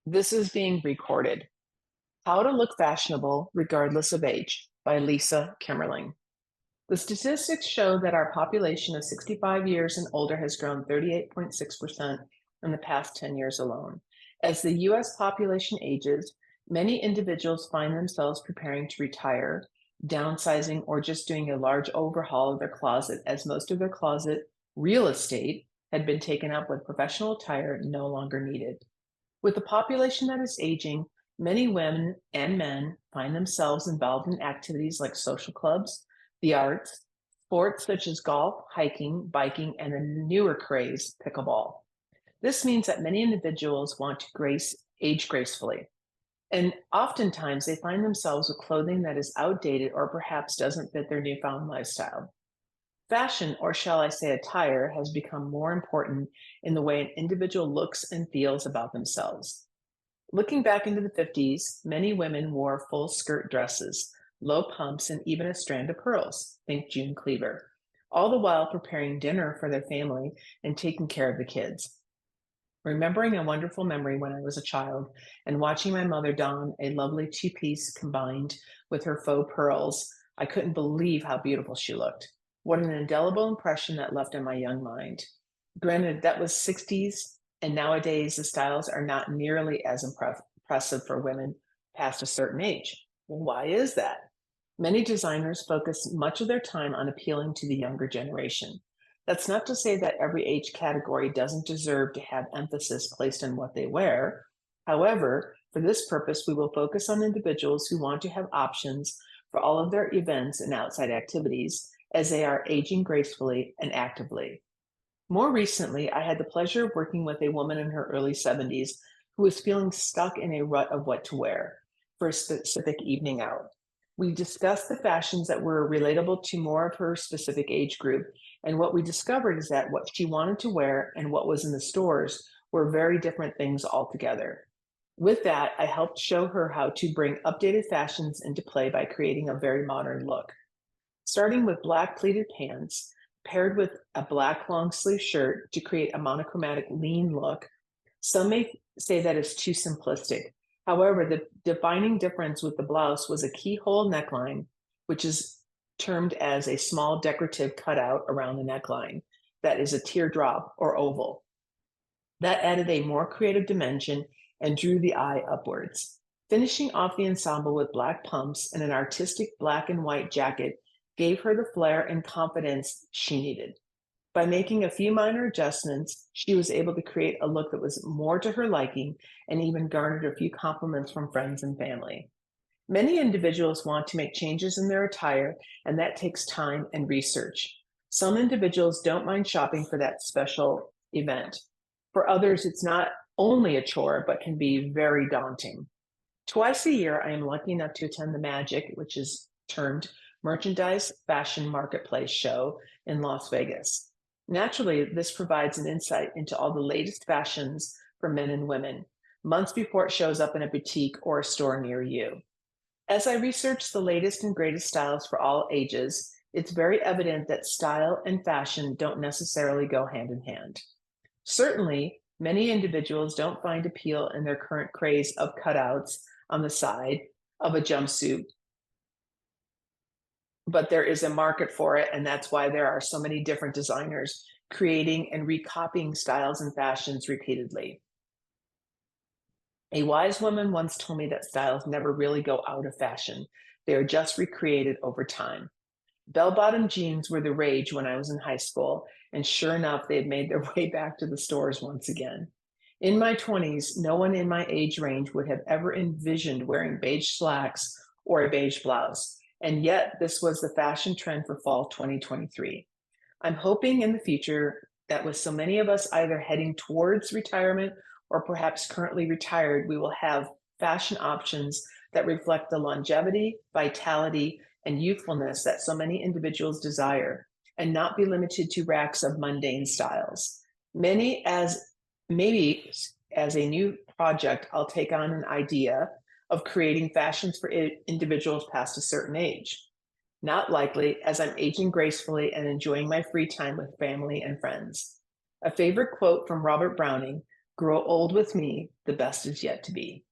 This is being recorded. How to Look Fashionable Regardless of Age by Lisa Kemmerling. The statistics show that our population of 65 years and older has grown 38.6% in the past 10 years alone. As the US population ages, many individuals find themselves preparing to retire, downsizing, or just doing a large overhaul of their closet, as most of their closet real estate had been taken up with professional attire no longer needed. With the population that is aging, many women and men find themselves involved in activities like social clubs, the arts, sports such as golf, hiking, biking, and the newer craze, pickleball. This means that many individuals want to age gracefully, and oftentimes they find themselves with clothing that is outdated or perhaps doesn't fit their newfound lifestyle. Fashion, or shall I say attire, has become more important in the way an individual looks and feels about themselves. Looking back into the 50s, many women wore full skirt dresses, low pumps, and even a strand of pearls, think June Cleaver, all the while preparing dinner for their family and taking care of the kids. Remembering a wonderful memory when I was a child and watching my mother don a lovely two-piece combined with her faux pearls, I couldn't believe how beautiful she looked. What an indelible impression that left in my young mind. Granted, that was 60s, and nowadays the styles are not nearly as impressive for women past a certain age. Well, why is that? Many designers focus much of their time on appealing to the younger generation. That's not to say that every age category doesn't deserve to have emphasis placed on what they wear. However, for this purpose, we will focus on individuals who want to have options for all of their events and outside activities as they are aging gracefully and actively. More recently, I had the pleasure of working with a woman in her early 70s who was feeling stuck in a rut of what to wear for a specific evening out. We discussed the fashions that were relatable to more of her specific age group, and what we discovered is that what she wanted to wear and what was in the stores were very different things altogether. With that, I helped show her how to bring updated fashions into play by creating a very modern look. Starting with black pleated pants, paired with a black long sleeve shirt to create a monochromatic lean look. Some may say that is too simplistic. However, the defining difference with the blouse was a keyhole neckline, which is termed as a small decorative cutout around the neckline that is a teardrop or oval. That added a more creative dimension and drew the eye upwards. Finishing off the ensemble with black pumps and an artistic black and white jacket gave her the flair and confidence she needed. By making a few minor adjustments, she was able to create a look that was more to her liking and even garnered a few compliments from friends and family. Many individuals want to make changes in their attire, and that takes time and research. Some individuals don't mind shopping for that special event. For others, it's not only a chore, but can be very daunting. Twice a year, I am lucky enough to attend the Magic, which is termed Merchandise Fashion Marketplace show in Las Vegas. Naturally, this provides an insight into all the latest fashions for men and women, months before it shows up in a boutique or a store near you. As I research the latest and greatest styles for all ages, it's very evident that style and fashion don't necessarily go hand in hand. Certainly, many individuals don't find appeal in their current craze of cutouts on the side of a jumpsuit, but there is a market for it, and that's why there are so many different designers creating and recopying styles and fashions repeatedly. A wise woman once told me that styles never really go out of fashion. They are just recreated over time. Bell-bottom jeans were the rage when I was in high school, and sure enough, they've made their way back to the stores once again. In my 20s, no one in my age range would have ever envisioned wearing beige slacks or a beige blouse. And yet, this was the fashion trend for fall 2023. I'm hoping in the future that with so many of us either heading towards retirement or perhaps currently retired, we will have fashion options that reflect the longevity, vitality, and youthfulness that so many individuals desire, and not be limited to racks of mundane styles. Maybe as a new project, I'll take on an idea of creating fashions for individuals past a certain age. Not likely, as I'm aging gracefully and enjoying my free time with family and friends. A favorite quote from Robert Browning: Grow old with me, the best is yet to be.